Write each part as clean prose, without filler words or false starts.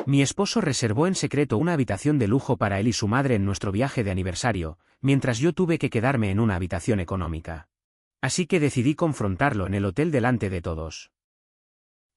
Mi esposo reservó en secreto una habitación de lujo para él y su madre en nuestro viaje de aniversario, mientras yo tuve que quedarme en una habitación económica. Así que decidí confrontarlo en el hotel delante de todos.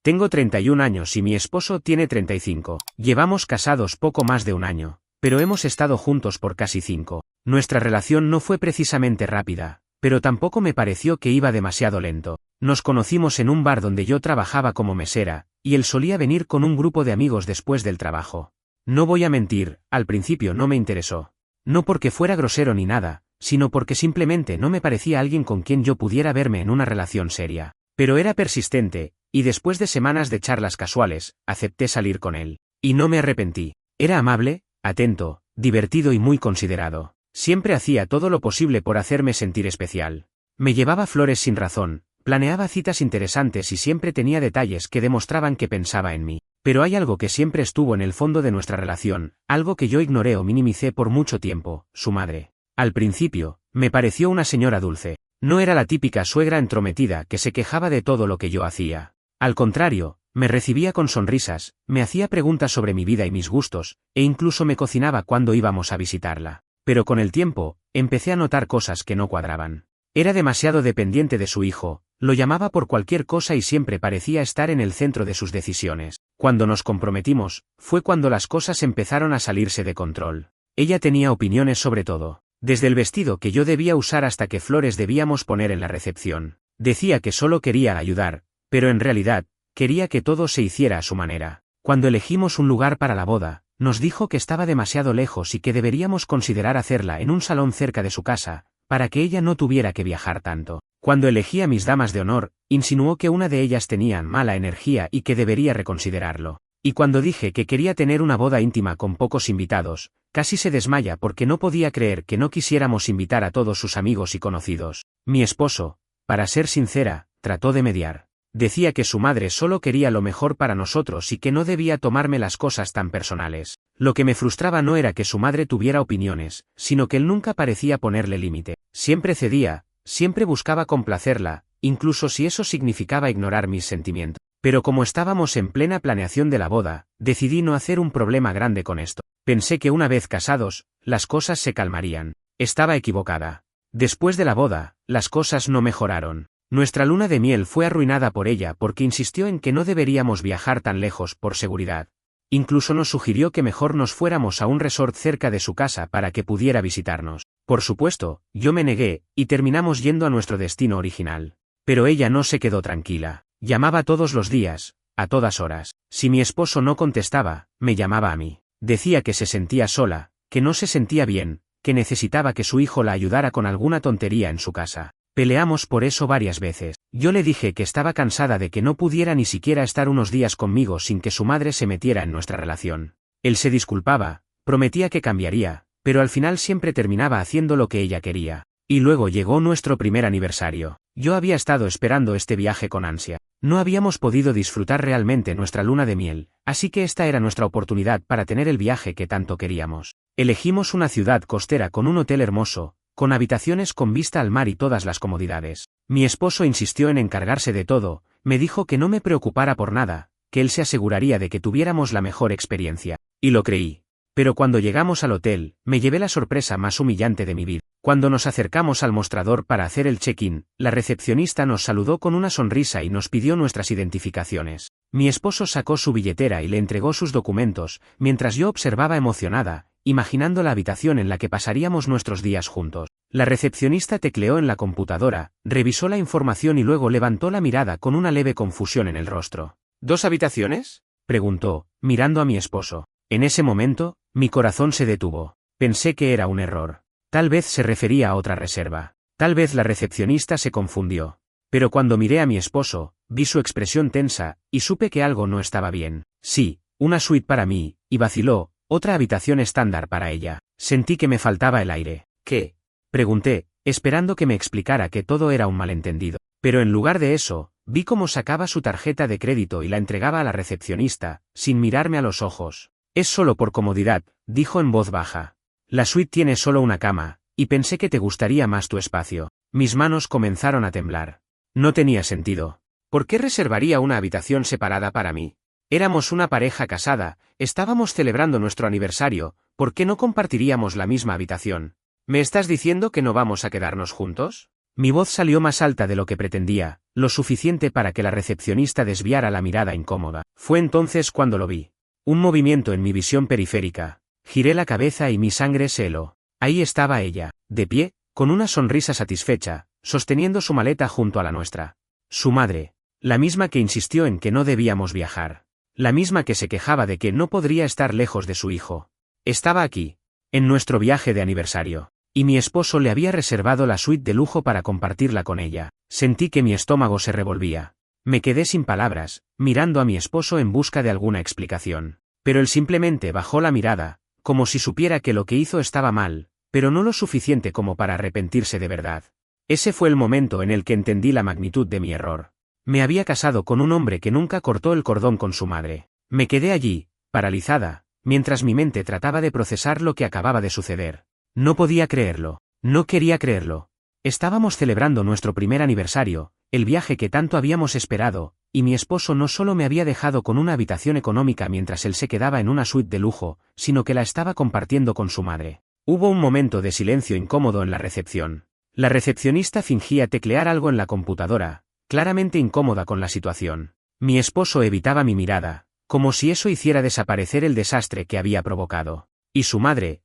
Tengo 31 años y mi esposo tiene 35. Llevamos casados poco más de un año, pero hemos estado juntos por casi 5. Nuestra relación no fue precisamente rápida, pero tampoco me pareció que iba demasiado lento. Nos conocimos en un bar donde yo trabajaba como mesera, y él solía venir con un grupo de amigos después del trabajo. No voy a mentir, al principio no me interesó. No porque fuera grosero ni nada, sino porque simplemente no me parecía alguien con quien yo pudiera verme en una relación seria. Pero era persistente, y después de semanas de charlas casuales, acepté salir con él. Y no me arrepentí. Era amable, atento, divertido y muy considerado. Siempre hacía todo lo posible por hacerme sentir especial. Me llevaba flores sin razón, planeaba citas interesantes y siempre tenía detalles que demostraban que pensaba en mí. Pero hay algo que siempre estuvo en el fondo de nuestra relación, algo que yo ignoré o minimicé por mucho tiempo: su madre. Al principio, me pareció una señora dulce. No era la típica suegra entrometida que se quejaba de todo lo que yo hacía. Al contrario, me recibía con sonrisas, me hacía preguntas sobre mi vida y mis gustos, e incluso me cocinaba cuando íbamos a visitarla. Pero con el tiempo, empecé a notar cosas que no cuadraban. Era demasiado dependiente de su hijo, lo llamaba por cualquier cosa y siempre parecía estar en el centro de sus decisiones. Cuando nos comprometimos, fue cuando las cosas empezaron a salirse de control. Ella tenía opiniones sobre todo. Desde el vestido que yo debía usar hasta qué flores debíamos poner en la recepción. Decía que solo quería ayudar, pero en realidad, quería que todo se hiciera a su manera. Cuando elegimos un lugar para la boda, nos dijo que estaba demasiado lejos y que deberíamos considerar hacerla en un salón cerca de su casa, para que ella no tuviera que viajar tanto. Cuando elegí a mis damas de honor, insinuó que una de ellas tenía mala energía y que debería reconsiderarlo. Y cuando dije que quería tener una boda íntima con pocos invitados, casi se desmaya porque no podía creer que no quisiéramos invitar a todos sus amigos y conocidos. Mi esposo, para ser sincera, trató de mediar. Decía que su madre solo quería lo mejor para nosotros y que no debía tomarme las cosas tan personales. Lo que me frustraba no era que su madre tuviera opiniones, sino que él nunca parecía ponerle límite. Siempre cedía, siempre buscaba complacerla, incluso si eso significaba ignorar mis sentimientos. Pero como estábamos en plena planeación de la boda, decidí no hacer un problema grande con esto. Pensé que una vez casados, las cosas se calmarían. Estaba equivocada. Después de la boda, las cosas no mejoraron. Nuestra luna de miel fue arruinada por ella porque insistió en que no deberíamos viajar tan lejos por seguridad. Incluso nos sugirió que mejor nos fuéramos a un resort cerca de su casa para que pudiera visitarnos. Por supuesto, yo me negué, y terminamos yendo a nuestro destino original. Pero ella no se quedó tranquila. Llamaba todos los días, a todas horas. Si mi esposo no contestaba, me llamaba a mí. Decía que se sentía sola, que no se sentía bien, que necesitaba que su hijo la ayudara con alguna tontería en su casa. Peleamos por eso varias veces. Yo le dije que estaba cansada de que no pudiera ni siquiera estar unos días conmigo sin que su madre se metiera en nuestra relación. Él se disculpaba, prometía que cambiaría, pero al final siempre terminaba haciendo lo que ella quería. Y luego llegó nuestro primer aniversario. Yo había estado esperando este viaje con ansia. No habíamos podido disfrutar realmente nuestra luna de miel, así que esta era nuestra oportunidad para tener el viaje que tanto queríamos. Elegimos una ciudad costera con un hotel hermoso, con habitaciones con vista al mar y todas las comodidades. Mi esposo insistió en encargarse de todo, me dijo que no me preocupara por nada, que él se aseguraría de que tuviéramos la mejor experiencia. Y lo creí. Pero cuando llegamos al hotel, me llevé la sorpresa más humillante de mi vida. Cuando nos acercamos al mostrador para hacer el check-in, la recepcionista nos saludó con una sonrisa y nos pidió nuestras identificaciones. Mi esposo sacó su billetera y le entregó sus documentos, mientras yo observaba emocionada, imaginando la habitación en la que pasaríamos nuestros días juntos. La recepcionista tecleó en la computadora, revisó la información y luego levantó la mirada con una leve confusión en el rostro. ¿2 habitaciones? Preguntó, mirando a mi esposo. En ese momento, mi corazón se detuvo. Pensé que era un error. Tal vez se refería a otra reserva. Tal vez la recepcionista se confundió. Pero cuando miré a mi esposo, vi su expresión tensa, y supe que algo no estaba bien. Sí, una suite para mí, y vaciló, otra habitación estándar para ella. Sentí que me faltaba el aire. ¿Qué? Pregunté, esperando que me explicara que todo era un malentendido. Pero en lugar de eso, vi cómo sacaba su tarjeta de crédito y la entregaba a la recepcionista, sin mirarme a los ojos. Es solo por comodidad, dijo en voz baja. La suite tiene solo una cama, y pensé que te gustaría más tu espacio. Mis manos comenzaron a temblar. No tenía sentido. ¿Por qué reservaría una habitación separada para mí? Éramos una pareja casada, estábamos celebrando nuestro aniversario, ¿por qué no compartiríamos la misma habitación? ¿Me estás diciendo que no vamos a quedarnos juntos? Mi voz salió más alta de lo que pretendía, lo suficiente para que la recepcionista desviara la mirada incómoda. Fue entonces cuando lo vi. Un movimiento en mi visión periférica. Giré la cabeza y mi sangre se heló. Ahí estaba ella, de pie, con una sonrisa satisfecha, sosteniendo su maleta junto a la nuestra. Su madre, la misma que insistió en que no debíamos viajar. La misma que se quejaba de que no podría estar lejos de su hijo. Estaba aquí, en nuestro viaje de aniversario. Y mi esposo le había reservado la suite de lujo para compartirla con ella. Sentí que mi estómago se revolvía. Me quedé sin palabras, mirando a mi esposo en busca de alguna explicación. Pero él simplemente bajó la mirada, como si supiera que lo que hizo estaba mal, pero no lo suficiente como para arrepentirse de verdad. Ese fue el momento en el que entendí la magnitud de mi error. Me había casado con un hombre que nunca cortó el cordón con su madre. Me quedé allí, paralizada, mientras mi mente trataba de procesar lo que acababa de suceder. No podía creerlo. No quería creerlo. Estábamos celebrando nuestro primer aniversario, el viaje que tanto habíamos esperado, y mi esposo no solo me había dejado con una habitación económica mientras él se quedaba en una suite de lujo, sino que la estaba compartiendo con su madre. Hubo un momento de silencio incómodo en la recepción. La recepcionista fingía teclear algo en la computadora, claramente incómoda con la situación. Mi esposo evitaba mi mirada, como si eso hiciera desaparecer el desastre que había provocado. Y su madre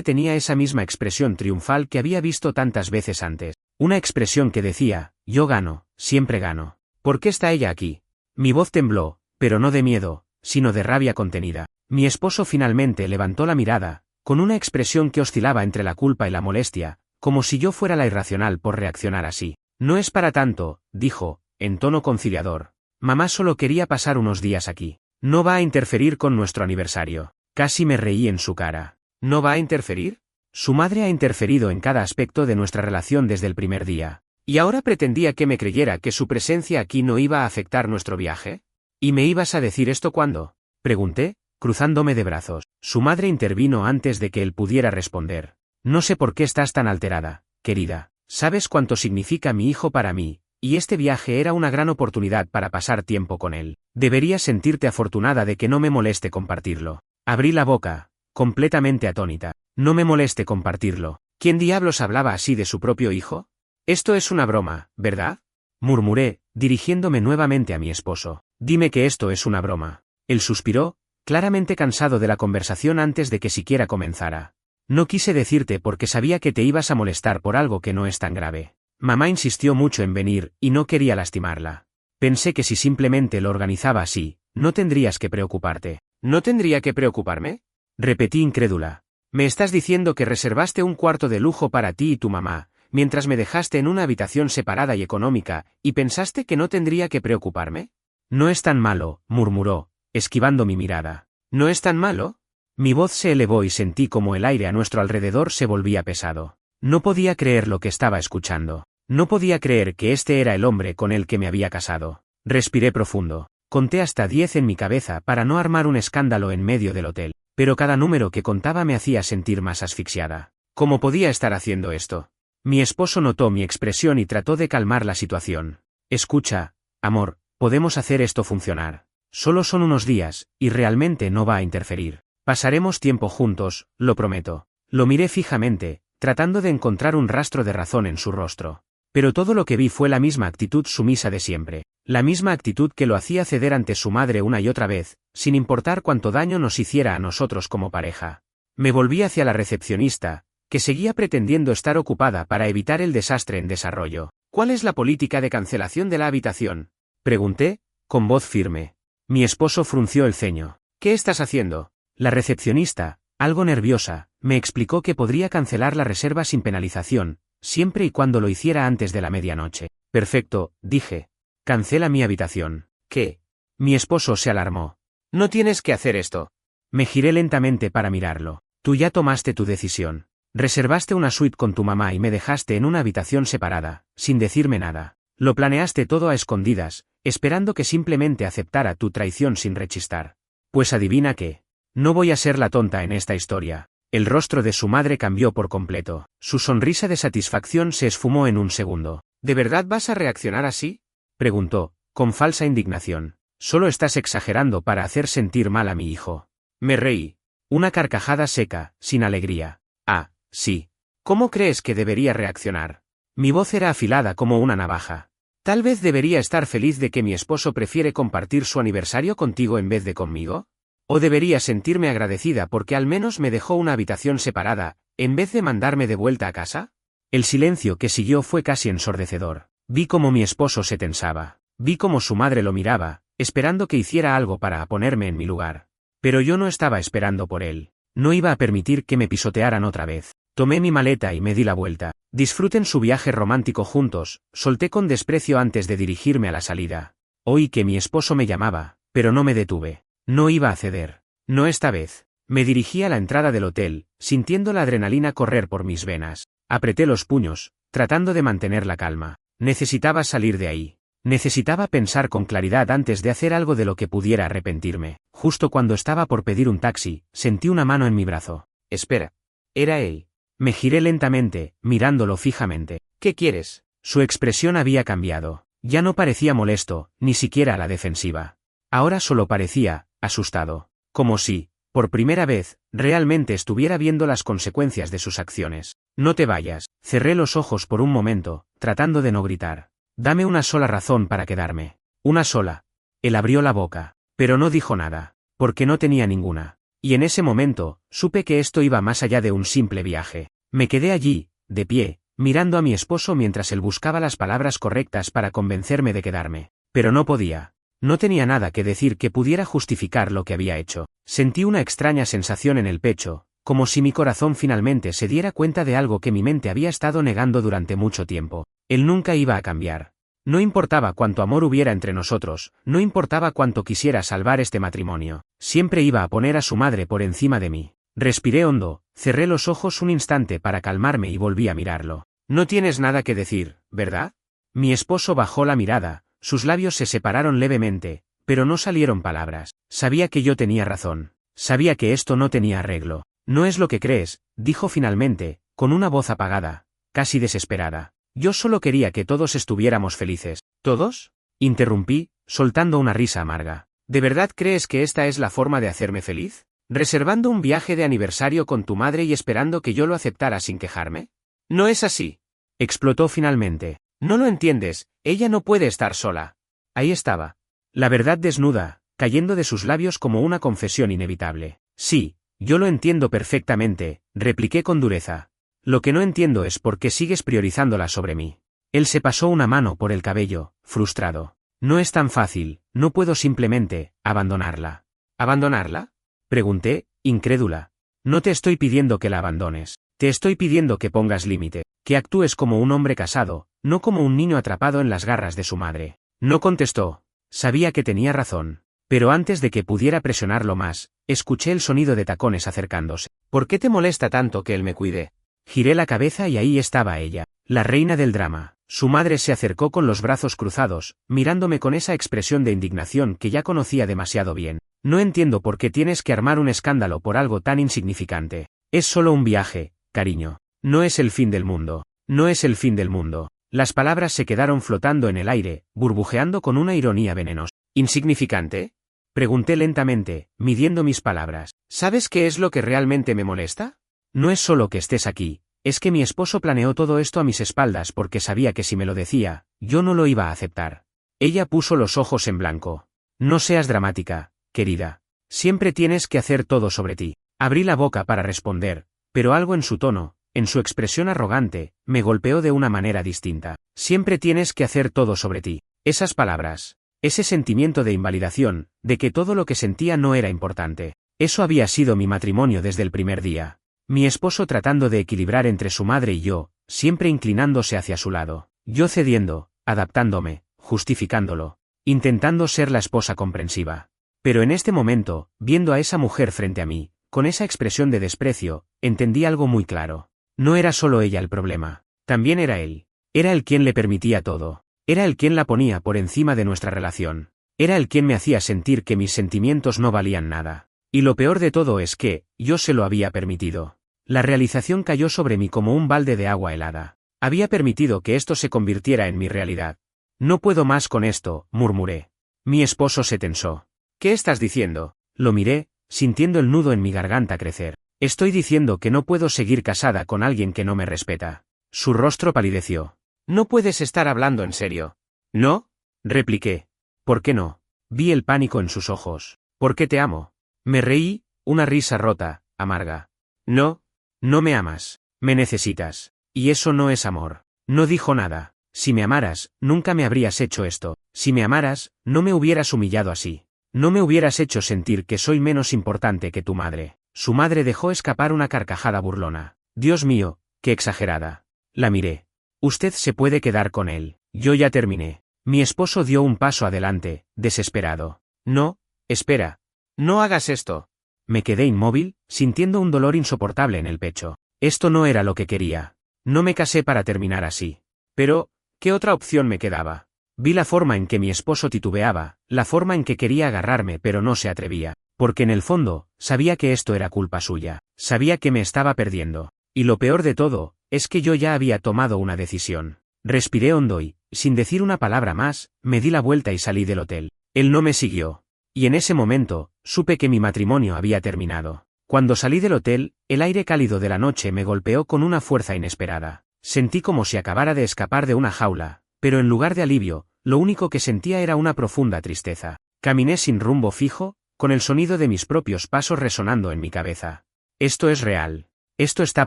tenía esa misma expresión triunfal que había visto tantas veces antes. Una expresión que decía, yo gano, siempre gano. ¿Por qué está ella aquí? Mi voz tembló, pero no de miedo, sino de rabia contenida. Mi esposo finalmente levantó la mirada, con una expresión que oscilaba entre la culpa y la molestia, como si yo fuera la irracional por reaccionar así. No es para tanto, dijo, en tono conciliador. Mamá solo quería pasar unos días aquí. No va a interferir con nuestro aniversario. Casi me reí en su cara. ¿No va a interferir? Su madre ha interferido en cada aspecto de nuestra relación desde el primer día. ¿Y ahora pretendía que me creyera que su presencia aquí no iba a afectar nuestro viaje? ¿Y me ibas a decir esto cuándo? Pregunté, cruzándome de brazos. Su madre intervino antes de que él pudiera responder. No sé por qué estás tan alterada, querida. Sabes cuánto significa mi hijo para mí, y este viaje era una gran oportunidad para pasar tiempo con él. Deberías sentirte afortunada de que no me moleste compartirlo. Abrí la boca, completamente atónita. No me moleste compartirlo. ¿Quién diablos hablaba así de su propio hijo? Esto es una broma, ¿verdad? Murmuré, dirigiéndome nuevamente a mi esposo. Dime que esto es una broma. Él suspiró, claramente cansado de la conversación antes de que siquiera comenzara. No quise decirte porque sabía que te ibas a molestar por algo que no es tan grave. Mamá insistió mucho en venir y no quería lastimarla. Pensé que si simplemente lo organizaba así, no tendrías que preocuparte. ¿No tendría que preocuparme? Repetí incrédula. Me estás diciendo que reservaste un cuarto de lujo para ti y tu mamá, mientras me dejaste en una habitación separada y económica, y pensaste que no tendría que preocuparme. No es tan malo, murmuró, esquivando mi mirada. ¿No es tan malo? Mi voz se elevó y sentí como el aire a nuestro alrededor se volvía pesado. No podía creer lo que estaba escuchando. No podía creer que este era el hombre con el que me había casado. Respiré profundo. Conté hasta 10 en mi cabeza para no armar un escándalo en medio del hotel, pero cada número que contaba me hacía sentir más asfixiada. ¿Cómo podía estar haciendo esto? Mi esposo notó mi expresión y trató de calmar la situación. Escucha, amor, podemos hacer esto funcionar. Solo son unos días, y realmente no va a interferir. Pasaremos tiempo juntos, lo prometo. Lo miré fijamente, tratando de encontrar un rastro de razón en su rostro. Pero todo lo que vi fue la misma actitud sumisa de siempre. La misma actitud que lo hacía ceder ante su madre una y otra vez, sin importar cuánto daño nos hiciera a nosotros como pareja. Me volví hacia la recepcionista, que seguía pretendiendo estar ocupada para evitar el desastre en desarrollo. ¿Cuál es la política de cancelación de la habitación? Pregunté, con voz firme. Mi esposo frunció el ceño. ¿Qué estás haciendo? La recepcionista, algo nerviosa, me explicó que podría cancelar la reserva sin penalización, siempre y cuando lo hiciera antes de la medianoche. Perfecto, dije. Cancela mi habitación. ¿Qué? Mi esposo se alarmó. No tienes que hacer esto. Me giré lentamente para mirarlo. Tú ya tomaste tu decisión. Reservaste una suite con tu mamá y me dejaste en una habitación separada, sin decirme nada. Lo planeaste todo a escondidas, esperando que simplemente aceptara tu traición sin rechistar. Pues adivina qué. No voy a ser la tonta en esta historia. El rostro de su madre cambió por completo. Su sonrisa de satisfacción se esfumó en un segundo. ¿De verdad vas a reaccionar así? Preguntó, con falsa indignación. Solo estás exagerando para hacer sentir mal a mi hijo. Me reí. Una carcajada seca, sin alegría. Ah, sí. ¿Cómo crees que debería reaccionar? Mi voz era afilada como una navaja. Tal vez debería estar feliz de que mi esposo prefiere compartir su aniversario contigo en vez de conmigo. ¿O debería sentirme agradecida porque al menos me dejó una habitación separada, en vez de mandarme de vuelta a casa? El silencio que siguió fue casi ensordecedor. Vi cómo mi esposo se tensaba. Vi cómo su madre lo miraba, esperando que hiciera algo para ponerme en mi lugar. Pero yo no estaba esperando por él. No iba a permitir que me pisotearan otra vez. Tomé mi maleta y me di la vuelta. Disfruten su viaje romántico juntos, solté con desprecio antes de dirigirme a la salida. Oí que mi esposo me llamaba, pero no me detuve. No iba a ceder. No esta vez. Me dirigí a la entrada del hotel, sintiendo la adrenalina correr por mis venas. Apreté los puños, tratando de mantener la calma. Necesitaba salir de ahí. Necesitaba pensar con claridad antes de hacer algo de lo que pudiera arrepentirme. Justo cuando estaba por pedir un taxi, sentí una mano en mi brazo. Espera. Era él. Me giré lentamente, mirándolo fijamente. ¿Qué quieres? Su expresión había cambiado. Ya no parecía molesto, ni siquiera a la defensiva. Ahora solo parecía asustado. Como si, por primera vez, realmente estuviera viendo las consecuencias de sus acciones. No te vayas. Cerré los ojos por un momento, tratando de no gritar. Dame una sola razón para quedarme. Una sola. Él abrió la boca, pero no dijo nada, porque no tenía ninguna. Y en ese momento, supe que esto iba más allá de un simple viaje. Me quedé allí, de pie, mirando a mi esposo mientras él buscaba las palabras correctas para convencerme de quedarme. Pero no podía. No tenía nada que decir que pudiera justificar lo que había hecho. Sentí una extraña sensación en el pecho, como si mi corazón finalmente se diera cuenta de algo que mi mente había estado negando durante mucho tiempo. Él nunca iba a cambiar. No importaba cuánto amor hubiera entre nosotros, no importaba cuánto quisiera salvar este matrimonio, siempre iba a poner a su madre por encima de mí. Respiré hondo, cerré los ojos un instante para calmarme y volví a mirarlo. No tienes nada que decir, ¿verdad? Mi esposo bajó la mirada, sus labios se separaron levemente, pero no salieron palabras. Sabía que yo tenía razón. Sabía que esto no tenía arreglo. No es lo que crees, dijo finalmente, con una voz apagada, casi desesperada. Yo solo quería que todos estuviéramos felices. ¿Todos? Interrumpí, soltando una risa amarga. ¿De verdad crees que esta es la forma de hacerme feliz? ¿Reservando un viaje de aniversario con tu madre y esperando que yo lo aceptara sin quejarme? No es así. Explotó finalmente. No lo entiendes, ella no puede estar sola. Ahí estaba. La verdad desnuda, cayendo de sus labios como una confesión inevitable. Sí, yo lo entiendo perfectamente, repliqué con dureza. Lo que no entiendo es por qué sigues priorizándola sobre mí. Él se pasó una mano por el cabello, frustrado. No es tan fácil, no puedo simplemente abandonarla. ¿Abandonarla? Pregunté, incrédula. No te estoy pidiendo que la abandones. Te estoy pidiendo que pongas límite, que actúes como un hombre casado, no como un niño atrapado en las garras de su madre. No contestó. Sabía que tenía razón. Pero antes de que pudiera presionarlo más, escuché el sonido de tacones acercándose. ¿Por qué te molesta tanto que él me cuide? Giré la cabeza y ahí estaba ella, la reina del drama. Su madre se acercó con los brazos cruzados, mirándome con esa expresión de indignación que ya conocía demasiado bien. No entiendo por qué tienes que armar un escándalo por algo tan insignificante. Es solo un viaje, cariño. No es el fin del mundo. No es el fin del mundo. Las palabras se quedaron flotando en el aire, burbujeando con una ironía venenosa. ¿Insignificante? Pregunté lentamente, midiendo mis palabras. ¿Sabes qué es lo que realmente me molesta? No es solo que estés aquí, es que mi esposo planeó todo esto a mis espaldas porque sabía que si me lo decía, yo no lo iba a aceptar. Ella puso los ojos en blanco. No seas dramática, querida. Siempre tienes que hacer todo sobre ti. Abrí la boca para responder, pero algo en su tono, en su expresión arrogante, me golpeó de una manera distinta. Siempre tienes que hacer todo sobre ti. Esas palabras, ese sentimiento de invalidación, de que todo lo que sentía no era importante. Eso había sido mi matrimonio desde el primer día. Mi esposo tratando de equilibrar entre su madre y yo, siempre inclinándose hacia su lado. Yo cediendo, adaptándome, justificándolo, intentando ser la esposa comprensiva. Pero en este momento, viendo a esa mujer frente a mí, con esa expresión de desprecio, entendí algo muy claro. No era solo ella el problema, también era él. Era el quien le permitía todo. Era el quien la ponía por encima de nuestra relación. Era el quien me hacía sentir que mis sentimientos no valían nada. Y lo peor de todo es que, yo se lo había permitido. La realización cayó sobre mí como un balde de agua helada. Había permitido que esto se convirtiera en mi realidad. No puedo más con esto, murmuré. Mi esposo se tensó. ¿Qué estás diciendo? Lo miré, sintiendo el nudo en mi garganta crecer. Estoy diciendo que no puedo seguir casada con alguien que no me respeta. Su rostro palideció. No puedes estar hablando en serio. ¿No? Repliqué. ¿Por qué no? Vi el pánico en sus ojos. ¿Por qué te amo? Me reí, una risa rota, amarga. No, no me amas. Me necesitas. Y eso no es amor. No dijo nada. Si me amaras, nunca me habrías hecho esto. Si me amaras, no me hubieras humillado así. No me hubieras hecho sentir que soy menos importante que tu madre. Su madre dejó escapar una carcajada burlona. Dios mío, qué exagerada. La miré. Usted se puede quedar con él. Yo ya terminé. Mi esposo dio un paso adelante, desesperado. No, espera. No hagas esto. Me quedé inmóvil, sintiendo un dolor insoportable en el pecho. Esto no era lo que quería. No me casé para terminar así. Pero, ¿qué otra opción me quedaba? Vi la forma en que mi esposo titubeaba, la forma en que quería agarrarme pero no se atrevía, porque en el fondo, sabía que esto era culpa suya, sabía que me estaba perdiendo. Y lo peor de todo, es que yo ya había tomado una decisión. Respiré hondo y, sin decir una palabra más, me di la vuelta y salí del hotel. Él no me siguió. Y en ese momento, supe que mi matrimonio había terminado. Cuando salí del hotel, el aire cálido de la noche me golpeó con una fuerza inesperada. Sentí como si acabara de escapar de una jaula, pero en lugar de alivio, lo único que sentía era una profunda tristeza. Caminé sin rumbo fijo, con el sonido de mis propios pasos resonando en mi cabeza. Esto es real. Esto está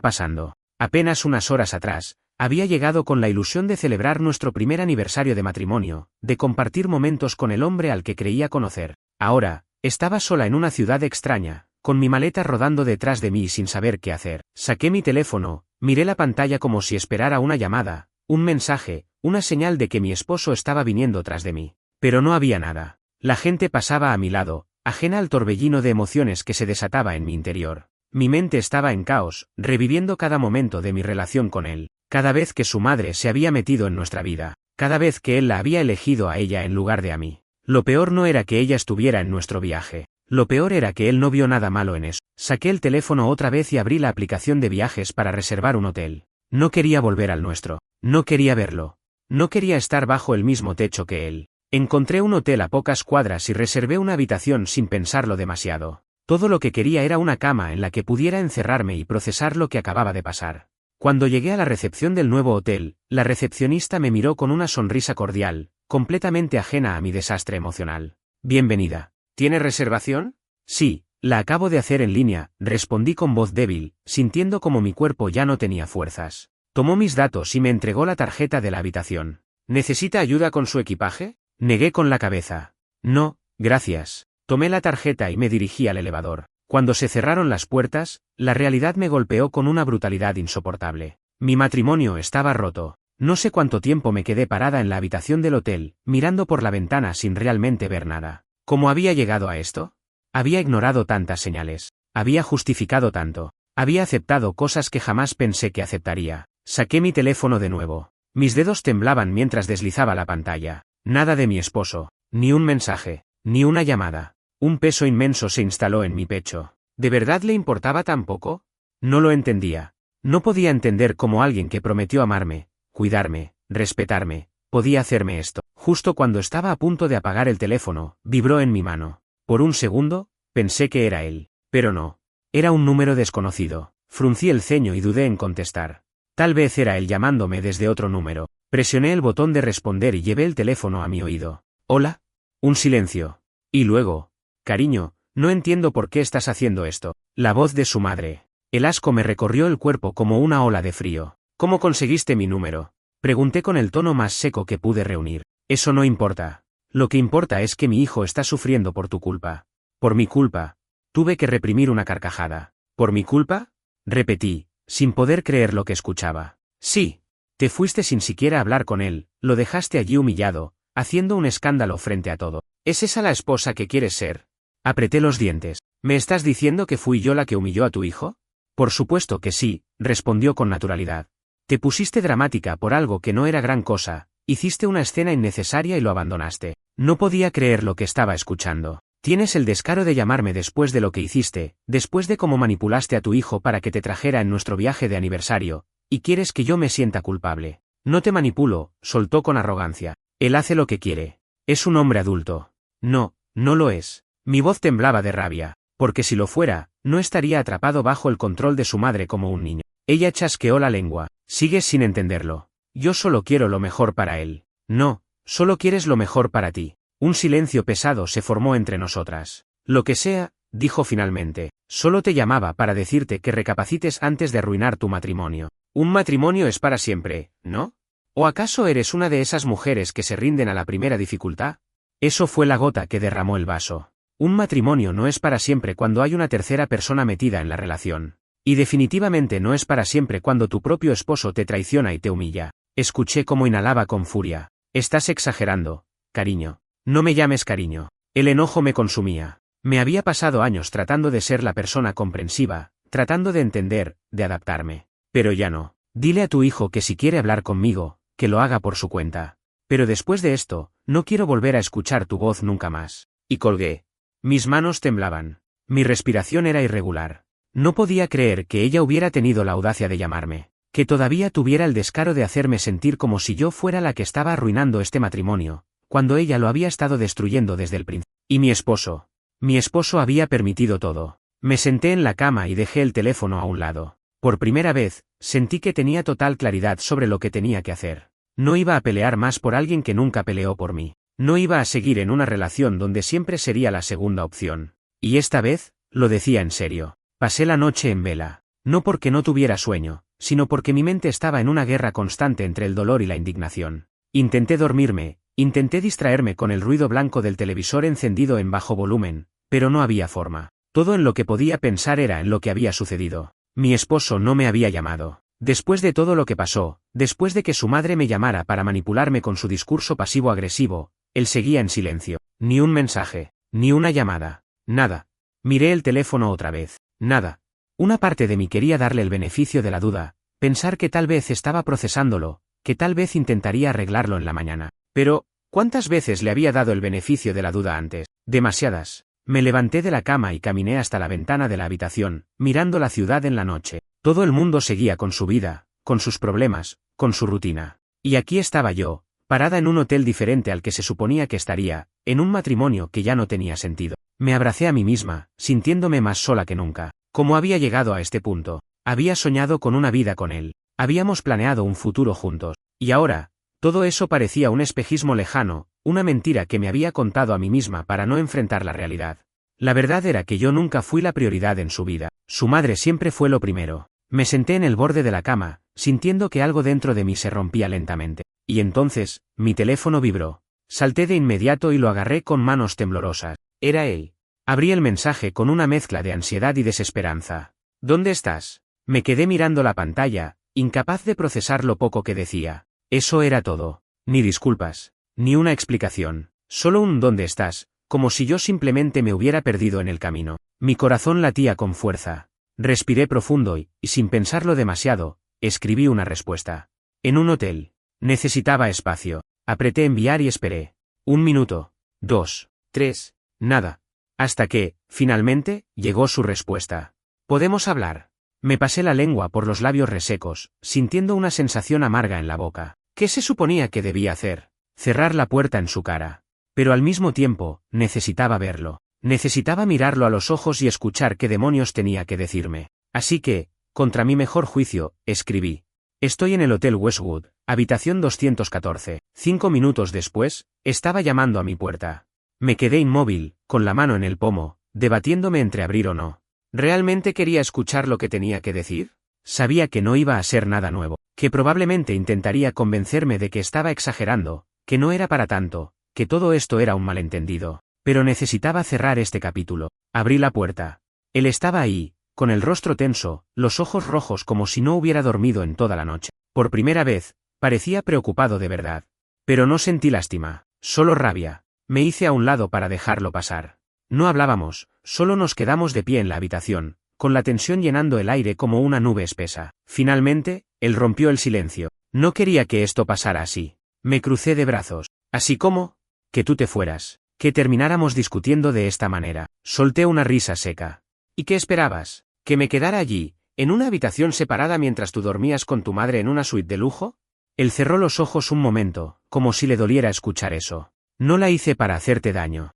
pasando. Apenas unas horas atrás, había llegado con la ilusión de celebrar nuestro primer aniversario de matrimonio, de compartir momentos con el hombre al que creía conocer. Ahora, estaba sola en una ciudad extraña, con mi maleta rodando detrás de mí sin saber qué hacer. Saqué mi teléfono, miré la pantalla como si esperara una llamada, un mensaje, una señal de que mi esposo estaba viniendo tras de mí. Pero no había nada. La gente pasaba a mi lado, ajena al torbellino de emociones que se desataba en mi interior. Mi mente estaba en caos, reviviendo cada momento de mi relación con él, cada vez que su madre se había metido en nuestra vida, cada vez que él la había elegido a ella en lugar de a mí. Lo peor no era que ella estuviera en nuestro viaje, lo peor era que él no vio nada malo en eso. Saqué el teléfono otra vez y abrí la aplicación de viajes para reservar un hotel. No quería volver al nuestro, no quería verlo, no quería estar bajo el mismo techo que él. Encontré un hotel a pocas cuadras y reservé una habitación sin pensarlo demasiado. Todo lo que quería era una cama en la que pudiera encerrarme y procesar lo que acababa de pasar. Cuando llegué a la recepción del nuevo hotel, la recepcionista me miró con una sonrisa cordial, completamente ajena a mi desastre emocional. Bienvenida. ¿Tiene reservación? Sí, la acabo de hacer en línea, respondí con voz débil, sintiendo como mi cuerpo ya no tenía fuerzas. Tomó mis datos y me entregó la tarjeta de la habitación. ¿Necesita ayuda con su equipaje? Negué con la cabeza. No, gracias. Tomé la tarjeta y me dirigí al elevador. Cuando se cerraron las puertas, la realidad me golpeó con una brutalidad insoportable. Mi matrimonio estaba roto. No sé cuánto tiempo me quedé parada en la habitación del hotel, mirando por la ventana sin realmente ver nada. ¿Cómo había llegado a esto? Había ignorado tantas señales. Había justificado tanto. Había aceptado cosas que jamás pensé que aceptaría. Saqué mi teléfono de nuevo. Mis dedos temblaban mientras deslizaba la pantalla. Nada de mi esposo. Ni un mensaje. Ni una llamada. Un peso inmenso se instaló en mi pecho. ¿De verdad le importaba tan poco? No lo entendía. No podía entender cómo alguien que prometió amarme, cuidarme, respetarme, podía hacerme esto. Justo cuando estaba a punto de apagar el teléfono, vibró en mi mano. Por un segundo, pensé que era él. Pero no. Era un número desconocido. Fruncí el ceño y dudé en contestar. Tal vez era él llamándome desde otro número. Presioné el botón de responder y llevé el teléfono a mi oído. ¿Hola? Un silencio. Y luego... Cariño, no entiendo por qué estás haciendo esto. La voz de su madre. El asco me recorrió el cuerpo como una ola de frío. ¿Cómo conseguiste mi número? Pregunté con el tono más seco que pude reunir. Eso no importa. Lo que importa es que mi hijo está sufriendo por tu culpa. Por mi culpa. Tuve que reprimir una carcajada. ¿Por mi culpa? Repetí, sin poder creer lo que escuchaba. Sí. Te fuiste sin siquiera hablar con él, lo dejaste allí humillado, haciendo un escándalo frente a todo. ¿Es esa la esposa que quieres ser? Apreté los dientes. ¿Me estás diciendo que fui yo la que humilló a tu hijo? Por supuesto que sí, respondió con naturalidad. Te pusiste dramática por algo que no era gran cosa, hiciste una escena innecesaria y lo abandonaste. No podía creer lo que estaba escuchando. Tienes el descaro de llamarme después de lo que hiciste, después de cómo manipulaste a tu hijo para que te trajera en nuestro viaje de aniversario, y quieres que yo me sienta culpable. No te manipulo, soltó con arrogancia. Él hace lo que quiere. Es un hombre adulto. No, no lo es. Mi voz temblaba de rabia, porque si lo fuera, no estaría atrapado bajo el control de su madre como un niño. Ella chasqueó la lengua. Sigues sin entenderlo. Yo solo quiero lo mejor para él. No, solo quieres lo mejor para ti. Un silencio pesado se formó entre nosotras. Lo que sea, dijo finalmente, solo te llamaba para decirte que recapacites antes de arruinar tu matrimonio. Un matrimonio es para siempre, ¿no? ¿O acaso eres una de esas mujeres que se rinden a la primera dificultad? Eso fue la gota que derramó el vaso. Un matrimonio no es para siempre cuando hay una tercera persona metida en la relación. Y definitivamente no es para siempre cuando tu propio esposo te traiciona y te humilla. Escuché cómo inhalaba con furia. Estás exagerando, cariño. No me llames cariño. El enojo me consumía. Me había pasado años tratando de ser la persona comprensiva, tratando de entender, de adaptarme. Pero ya no. Dile a tu hijo que si quiere hablar conmigo, que lo haga por su cuenta. Pero después de esto, no quiero volver a escuchar tu voz nunca más. Y colgué. Mis manos temblaban. Mi respiración era irregular. No podía creer que ella hubiera tenido la audacia de llamarme, que todavía tuviera el descaro de hacerme sentir como si yo fuera la que estaba arruinando este matrimonio, cuando ella lo había estado destruyendo desde el principio. Y mi esposo había permitido todo. Me senté en la cama y dejé el teléfono a un lado. Por primera vez, sentí que tenía total claridad sobre lo que tenía que hacer. No iba a pelear más por alguien que nunca peleó por mí. No iba a seguir en una relación donde siempre sería la segunda opción. Y esta vez, lo decía en serio. Pasé la noche en vela. No porque no tuviera sueño, sino porque mi mente estaba en una guerra constante entre el dolor y la indignación. Intenté dormirme, intenté distraerme con el ruido blanco del televisor encendido en bajo volumen, pero no había forma. Todo en lo que podía pensar era en lo que había sucedido. Mi esposo no me había llamado. Después de todo lo que pasó, después de que su madre me llamara para manipularme con su discurso pasivo-agresivo, él seguía en silencio. Ni un mensaje, ni una llamada, nada. Miré el teléfono otra vez. Nada. Una parte de mí quería darle el beneficio de la duda, pensar que tal vez estaba procesándolo, que tal vez intentaría arreglarlo en la mañana. Pero, ¿cuántas veces le había dado el beneficio de la duda antes? Demasiadas. Me levanté de la cama y caminé hasta la ventana de la habitación, mirando la ciudad en la noche. Todo el mundo seguía con su vida, con sus problemas, con su rutina. Y aquí estaba yo, parada en un hotel diferente al que se suponía que estaría, en un matrimonio que ya no tenía sentido. Me abracé a mí misma, sintiéndome más sola que nunca. ¿Cómo había llegado a este punto? Había soñado con una vida con él. Habíamos planeado un futuro juntos. Y ahora, todo eso parecía un espejismo lejano, una mentira que me había contado a mí misma para no enfrentar la realidad. La verdad era que yo nunca fui la prioridad en su vida. Su madre siempre fue lo primero. Me senté en el borde de la cama, sintiendo que algo dentro de mí se rompía lentamente. Y entonces, mi teléfono vibró. Salté de inmediato y lo agarré con manos temblorosas. Era él. Abrí el mensaje con una mezcla de ansiedad y desesperanza. ¿Dónde estás? Me quedé mirando la pantalla, incapaz de procesar lo poco que decía. Eso era todo. Ni disculpas, ni una explicación. Solo un ¿dónde estás? Como si yo simplemente me hubiera perdido en el camino. Mi corazón latía con fuerza. Respiré profundo y, sin pensarlo demasiado, escribí una respuesta. En un hotel. Necesitaba espacio. Apreté enviar y esperé. 1 minuto. 2. 3. Nada. Hasta que, finalmente, llegó su respuesta. ¿Podemos hablar? Me pasé la lengua por los labios resecos, sintiendo una sensación amarga en la boca. ¿Qué se suponía que debía hacer? Cerrar la puerta en su cara. Pero al mismo tiempo, necesitaba verlo. Necesitaba mirarlo a los ojos y escuchar qué demonios tenía que decirme. Así que, contra mi mejor juicio, escribí. Estoy en el Hotel Westwood, habitación 214. 5 minutos después, estaba llamando a mi puerta. Me quedé inmóvil, con la mano en el pomo, debatiéndome entre abrir o no. ¿Realmente quería escuchar lo que tenía que decir? Sabía que no iba a ser nada nuevo, que probablemente intentaría convencerme de que estaba exagerando, que no era para tanto, que todo esto era un malentendido. Pero necesitaba cerrar este capítulo. Abrí la puerta. Él estaba ahí, con el rostro tenso, los ojos rojos como si no hubiera dormido en toda la noche. Por primera vez, parecía preocupado de verdad. Pero no sentí lástima, solo rabia. Me hice a un lado para dejarlo pasar. No hablábamos, solo nos quedamos de pie en la habitación, con la tensión llenando el aire como una nube espesa. Finalmente, él rompió el silencio. No quería que esto pasara así. Me crucé de brazos. Así como, que tú te fueras, que termináramos discutiendo de esta manera. Solté una risa seca. ¿Y qué esperabas? ¿Que me quedara allí, en una habitación separada mientras tú dormías con tu madre en una suite de lujo? Él cerró los ojos un momento, como si le doliera escuchar eso. No la hice para hacerte daño.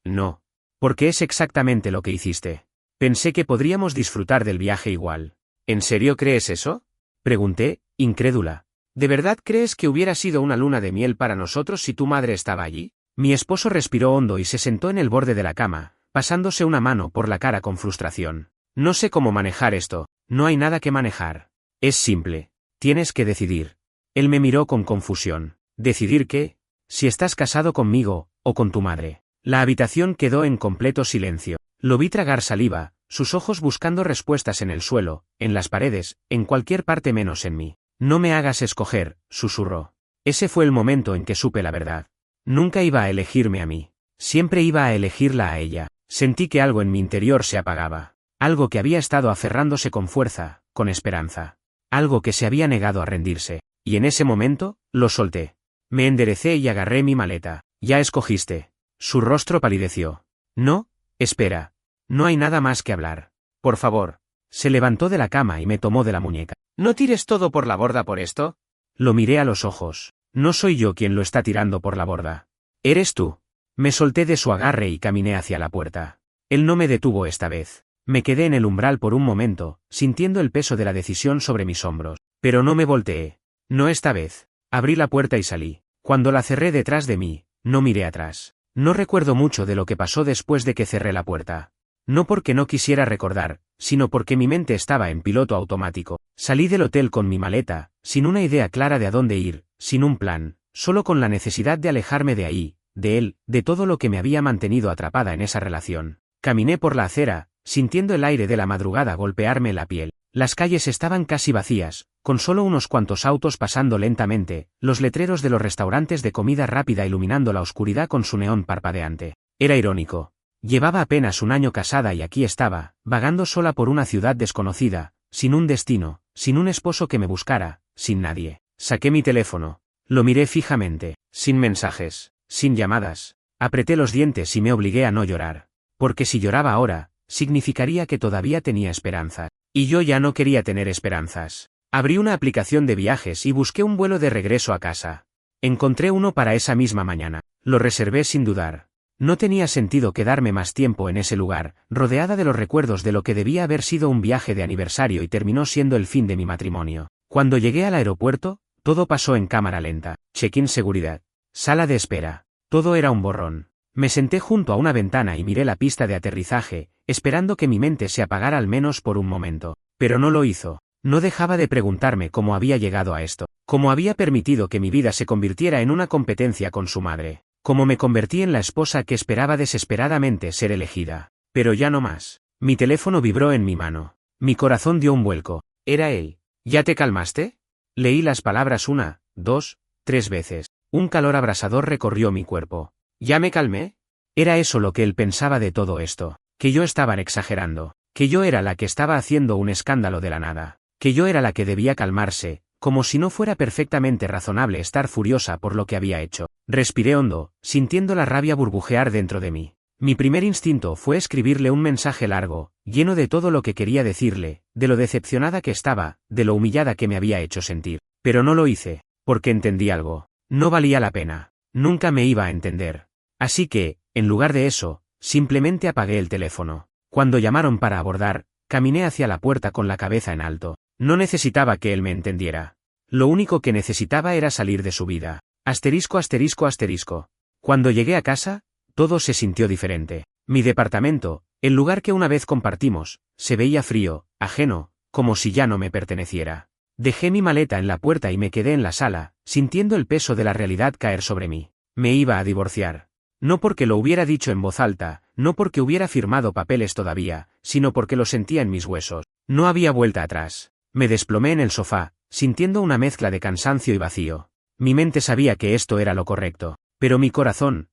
No. Porque es exactamente lo que hiciste. Pensé que podríamos disfrutar del viaje igual. ¿En serio crees eso? Pregunté, incrédula. ¿De verdad crees que hubiera sido una luna de miel para nosotros si tu madre estaba allí? Mi esposo respiró hondo y se sentó en el borde de la cama, pasándose una mano por la cara con frustración. No sé cómo manejar esto, no hay nada que manejar. Es simple. Tienes que decidir. Él me miró con confusión. ¿Decidir qué? Si estás casado conmigo, o con tu madre. La habitación quedó en completo silencio. Lo vi tragar saliva, sus ojos buscando respuestas en el suelo, en las paredes, en cualquier parte menos en mí. No me hagas escoger, susurró. Ese fue el momento en que supe la verdad. Nunca iba a elegirme a mí. Siempre iba a elegirla a ella. Sentí que algo en mi interior se apagaba. Algo que había estado aferrándose con fuerza, con esperanza. Algo que se había negado a rendirse. Y en ese momento, lo solté. Me enderecé y agarré mi maleta. Ya escogiste. Su rostro palideció. No, espera. No hay nada más que hablar. Por favor. Se levantó de la cama y me tomó de la muñeca. ¿No tires todo por la borda por esto? Lo miré a los ojos. No soy yo quien lo está tirando por la borda. Eres tú. Me solté de su agarre y caminé hacia la puerta. Él no me detuvo esta vez. Me quedé en el umbral por un momento, sintiendo el peso de la decisión sobre mis hombros. Pero no me volteé. No esta vez. Abrí la puerta y salí. Cuando la cerré detrás de mí, no miré atrás. No recuerdo mucho de lo que pasó después de que cerré la puerta. No porque no quisiera recordar, sino porque mi mente estaba en piloto automático. Salí del hotel con mi maleta, sin una idea clara de a dónde ir, sin un plan, solo con la necesidad de alejarme de ahí, de él, de todo lo que me había mantenido atrapada en esa relación. Caminé por la acera, sintiendo el aire de la madrugada golpearme la piel. Las calles estaban casi vacías, con solo unos cuantos autos pasando lentamente, los letreros de los restaurantes de comida rápida iluminando la oscuridad con su neón parpadeante. Era irónico. Llevaba apenas un año casada y aquí estaba, vagando sola por una ciudad desconocida, sin un destino, sin un esposo que me buscara, sin nadie. Saqué mi teléfono. Lo miré fijamente, sin mensajes, sin llamadas. Apreté los dientes y me obligué a no llorar. Porque si lloraba ahora, significaría que todavía tenía esperanza. Y yo ya no quería tener esperanzas. Abrí una aplicación de viajes y busqué un vuelo de regreso a casa. Encontré uno para esa misma mañana. Lo reservé sin dudar. No tenía sentido quedarme más tiempo en ese lugar, rodeada de los recuerdos de lo que debía haber sido un viaje de aniversario y terminó siendo el fin de mi matrimonio. Cuando llegué al aeropuerto, todo pasó en cámara lenta. Check-in seguridad. Sala de espera. Todo era un borrón. Me senté junto a una ventana y miré la pista de aterrizaje, esperando que mi mente se apagara al menos por un momento. Pero no lo hizo. No dejaba de preguntarme cómo había llegado a esto, cómo había permitido que mi vida se convirtiera en una competencia con su madre, cómo me convertí en la esposa que esperaba desesperadamente ser elegida. Pero ya no más. Mi teléfono vibró en mi mano. Mi corazón dio un vuelco. Era él. ¿Ya te calmaste? Leí las palabras 1, 2, 3 veces. Un calor abrasador recorrió mi cuerpo. ¿Ya me calmé? Era eso lo que él pensaba de todo esto, que yo estaba exagerando, que yo era la que estaba haciendo un escándalo de la nada, que yo era la que debía calmarse, como si no fuera perfectamente razonable estar furiosa por lo que había hecho. Respiré hondo, sintiendo la rabia burbujear dentro de mí. Mi primer instinto fue escribirle un mensaje largo, lleno de todo lo que quería decirle, de lo decepcionada que estaba, de lo humillada que me había hecho sentir. Pero no lo hice, porque entendí algo. No valía la pena. Nunca me iba a entender. Así que, en lugar de eso, simplemente apagué el teléfono. Cuando llamaron para abordar, caminé hacia la puerta con la cabeza en alto. No necesitaba que él me entendiera. Lo único que necesitaba era salir de su vida. Asterisco, asterisco, asterisco. Cuando llegué a casa, todo se sintió diferente. Mi departamento, el lugar que una vez compartimos, se veía frío, ajeno, como si ya no me perteneciera. Dejé mi maleta en la puerta y me quedé en la sala, sintiendo el peso de la realidad caer sobre mí. Me iba a divorciar. No porque lo hubiera dicho en voz alta, no porque hubiera firmado papeles todavía, sino porque lo sentía en mis huesos. No había vuelta atrás. Me desplomé en el sofá, sintiendo una mezcla de cansancio y vacío. Mi mente sabía que esto era lo correcto, pero mi corazón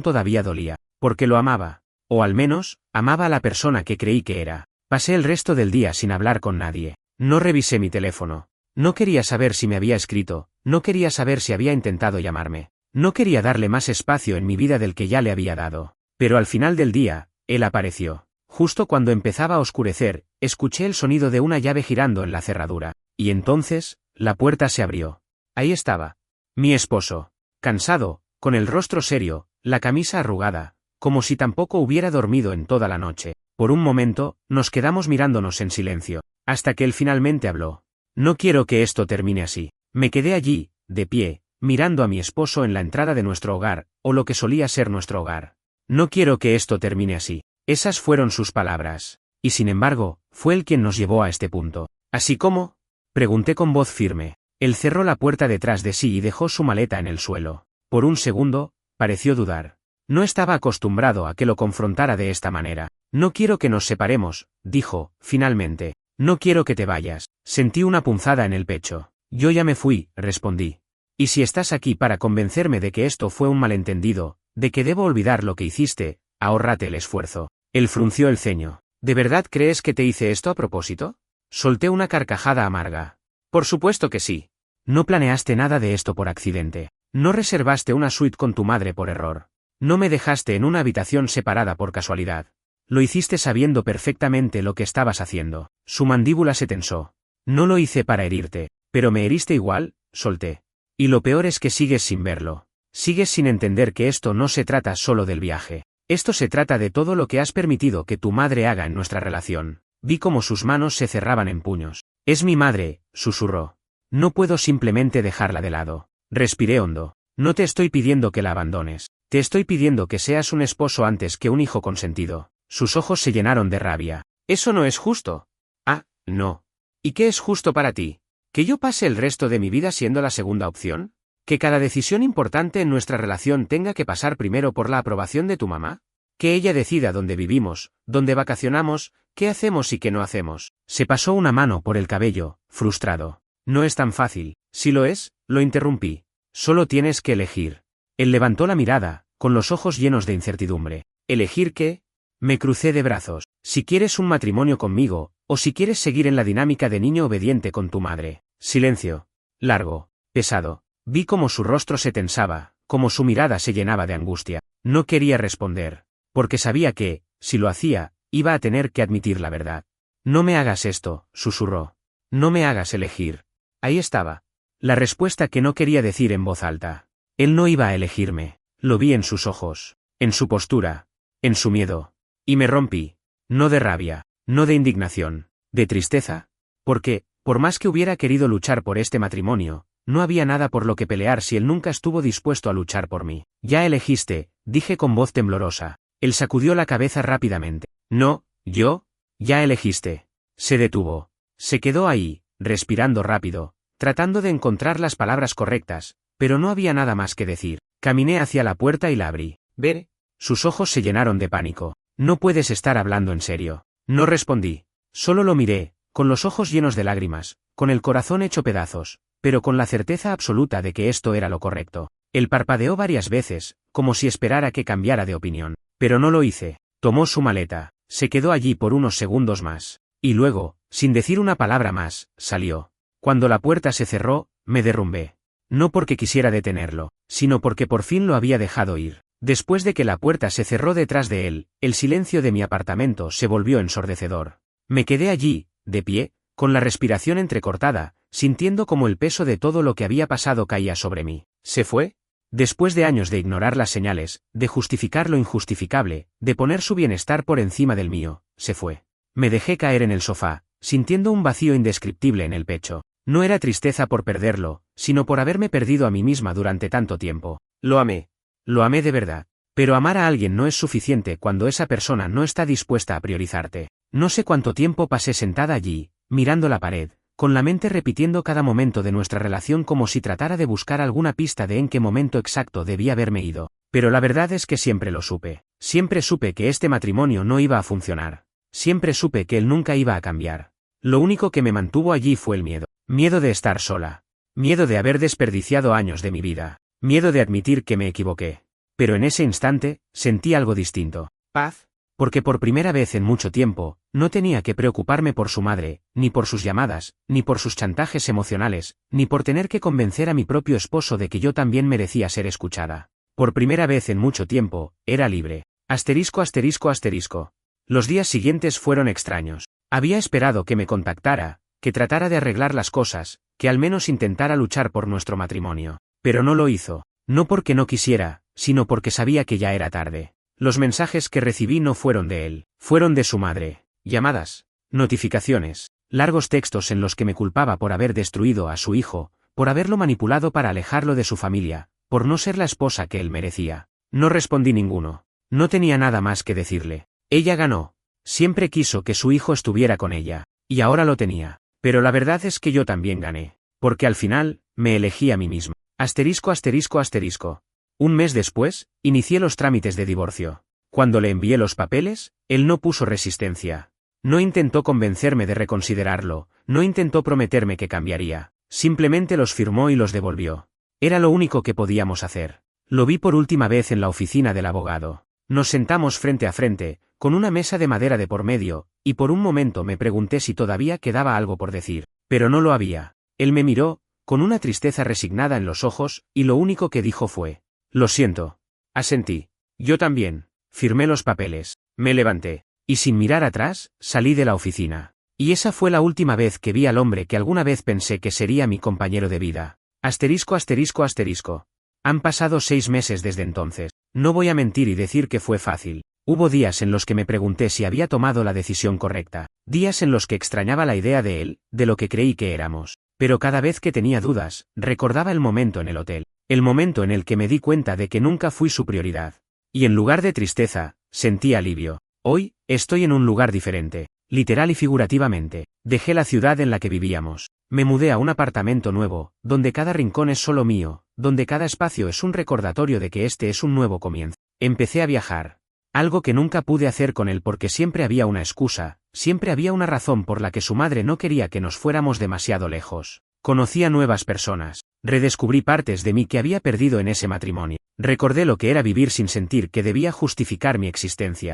todavía dolía, porque lo amaba. O al menos, amaba a la persona que creí que era. Pasé el resto del día sin hablar con nadie. No revisé mi teléfono. No quería saber si me había escrito, no quería saber si había intentado llamarme. No quería darle más espacio en mi vida del que ya le había dado. Pero al final del día, él apareció. Justo cuando empezaba a oscurecer, escuché el sonido de una llave girando en la cerradura. Y entonces, la puerta se abrió. Ahí estaba. Mi esposo. Cansado, con el rostro serio, la camisa arrugada, como si tampoco hubiera dormido en toda la noche. Por un momento, nos quedamos mirándonos en silencio, hasta que él finalmente habló. No quiero que esto termine así. Me quedé allí, de pie, mirando a mi esposo en la entrada de nuestro hogar, o lo que solía ser nuestro hogar. No quiero que esto termine así. Esas fueron sus palabras. Y sin embargo, fue él quien nos llevó a este punto. ¿Así como? Pregunté con voz firme. Él cerró la puerta detrás de sí y dejó su maleta en el suelo. Por un segundo, pareció dudar. No estaba acostumbrado a que lo confrontara de esta manera. No quiero que nos separemos, dijo, finalmente. No quiero que te vayas. Sentí una punzada en el pecho. Yo ya me fui, respondí. Y si estás aquí para convencerme de que esto fue un malentendido, de que debo olvidar lo que hiciste, ahórrate el esfuerzo. Él frunció el ceño. ¿De verdad crees que te hice esto a propósito? Solté una carcajada amarga. Por supuesto que sí. No planeaste nada de esto por accidente. No reservaste una suite con tu madre por error. No me dejaste en una habitación separada por casualidad. Lo hiciste sabiendo perfectamente lo que estabas haciendo. Su mandíbula se tensó. No lo hice para herirte, pero me heriste igual, solté. Y lo peor es que sigues sin verlo. Sigues sin entender que esto no se trata solo del viaje. Esto se trata de todo lo que has permitido que tu madre haga en nuestra relación. Vi cómo sus manos se cerraban en puños. Es mi madre, susurró. No puedo simplemente dejarla de lado. Respiré hondo. No te estoy pidiendo que la abandones. Te estoy pidiendo que seas un esposo antes que un hijo consentido. Sus ojos se llenaron de rabia. Eso no es justo. Ah, no. ¿Y qué es justo para ti? ¿Que yo pase el resto de mi vida siendo la segunda opción? ¿Que cada decisión importante en nuestra relación tenga que pasar primero por la aprobación de tu mamá? ¿Que ella decida dónde vivimos, dónde vacacionamos, qué hacemos y qué no hacemos? Se pasó una mano por el cabello, frustrado. No es tan fácil. Si lo es, lo interrumpí. Solo tienes que elegir. Él levantó la mirada, con los ojos llenos de incertidumbre. ¿Elegir qué? Me crucé de brazos. Si quieres un matrimonio conmigo, o si quieres seguir en la dinámica de niño obediente con tu madre. Silencio. Largo. Pesado. Vi cómo su rostro se tensaba, cómo su mirada se llenaba de angustia. No quería responder, porque sabía que, si lo hacía, iba a tener que admitir la verdad. No me hagas esto, susurró. No me hagas elegir. Ahí estaba. La respuesta que no quería decir en voz alta. Él no iba a elegirme. Lo vi en sus ojos, en su postura, en su miedo. Y me rompí. No de rabia, no de indignación, de tristeza. Porque, por más que hubiera querido luchar por este matrimonio, no había nada por lo que pelear si él nunca estuvo dispuesto a luchar por mí. Ya elegiste, dije con voz temblorosa. Él sacudió la cabeza rápidamente. No, yo, ya elegiste. Se detuvo. Se quedó ahí, respirando rápido, tratando de encontrar las palabras correctas, pero no había nada más que decir. Caminé hacia la puerta y la abrí. ¿Ver? Sus ojos se llenaron de pánico. No puedes estar hablando en serio. No respondí. Solo lo miré, con los ojos llenos de lágrimas, con el corazón hecho pedazos, pero con la certeza absoluta de que esto era lo correcto. Él parpadeó varias veces, como si esperara que cambiara de opinión. Pero no lo hice. Tomó su maleta, se quedó allí por unos segundos más, y luego, sin decir una palabra más, salió. Cuando la puerta se cerró, me derrumbé. No porque quisiera detenerlo, sino porque por fin lo había dejado ir. Después de que la puerta se cerró detrás de él, el silencio de mi apartamento se volvió ensordecedor. Me quedé allí, de pie, con la respiración entrecortada, sintiendo como el peso de todo lo que había pasado caía sobre mí. ¿Se fue? Después de años de ignorar las señales, de justificar lo injustificable, de poner su bienestar por encima del mío, se fue. Me dejé caer en el sofá, sintiendo un vacío indescriptible en el pecho. No era tristeza por perderlo, sino por haberme perdido a mí misma durante tanto tiempo. Lo amé. Lo amé de verdad. Pero amar a alguien no es suficiente cuando esa persona no está dispuesta a priorizarte. No sé cuánto tiempo pasé sentada allí, mirando la pared, con la mente repitiendo cada momento de nuestra relación como si tratara de buscar alguna pista de en qué momento exacto debía haberme ido. Pero la verdad es que siempre lo supe. Siempre supe que este matrimonio no iba a funcionar. Siempre supe que él nunca iba a cambiar. Lo único que me mantuvo allí fue el miedo. Miedo de estar sola. Miedo de haber desperdiciado años de mi vida. Miedo de admitir que me equivoqué. Pero en ese instante, sentí algo distinto. Paz. Porque por primera vez en mucho tiempo, no tenía que preocuparme por su madre, ni por sus llamadas, ni por sus chantajes emocionales, ni por tener que convencer a mi propio esposo de que yo también merecía ser escuchada. Por primera vez en mucho tiempo, era libre. Asterisco asterisco asterisco. Los días siguientes fueron extraños. Había esperado que me contactara, que tratara de arreglar las cosas, que al menos intentara luchar por nuestro matrimonio. Pero no lo hizo. No porque no quisiera, sino porque sabía que ya era tarde. Los mensajes que recibí no fueron de él, fueron de su madre. Llamadas, notificaciones, largos textos en los que me culpaba por haber destruido a su hijo, por haberlo manipulado para alejarlo de su familia, por no ser la esposa que él merecía. No respondí ninguno. No tenía nada más que decirle. Ella ganó. Siempre quiso que su hijo estuviera con ella, y ahora lo tenía. Pero la verdad es que yo también gané, porque al final, me elegí a mí misma. Asterisco asterisco asterisco. Un mes después, inicié los trámites de divorcio. Cuando le envié los papeles, él no puso resistencia. No intentó convencerme de reconsiderarlo, no intentó prometerme que cambiaría. Simplemente los firmó y los devolvió. Era lo único que podíamos hacer. Lo vi por última vez en la oficina del abogado. Nos sentamos frente a frente, con una mesa de madera de por medio, y por un momento me pregunté si todavía quedaba algo por decir. Pero no lo había. Él me miró, con una tristeza resignada en los ojos, y lo único que dijo fue: «Lo siento». Asentí. Yo también. Firmé los papeles. Me levanté. Y sin mirar atrás, salí de la oficina. Y esa fue la última vez que vi al hombre que alguna vez pensé que sería mi compañero de vida. Asterisco asterisco asterisco. Han pasado 6 meses desde entonces. No voy a mentir y decir que fue fácil. Hubo días en los que me pregunté si había tomado la decisión correcta. Días en los que extrañaba la idea de él, de lo que creí que éramos. Pero cada vez que tenía dudas, recordaba el momento en el hotel. El momento en el que me di cuenta de que nunca fui su prioridad. Y en lugar de tristeza, sentí alivio. Hoy, estoy en un lugar diferente, literal y figurativamente. Dejé la ciudad en la que vivíamos. Me mudé a un apartamento nuevo, donde cada rincón es solo mío, donde cada espacio es un recordatorio de que este es un nuevo comienzo. Empecé a viajar. Algo que nunca pude hacer con él porque siempre había una excusa, siempre había una razón por la que su madre no quería que nos fuéramos demasiado lejos. Conocí a nuevas personas. Redescubrí partes de mí que había perdido en ese matrimonio. Recordé lo que era vivir sin sentir que debía justificar mi existencia.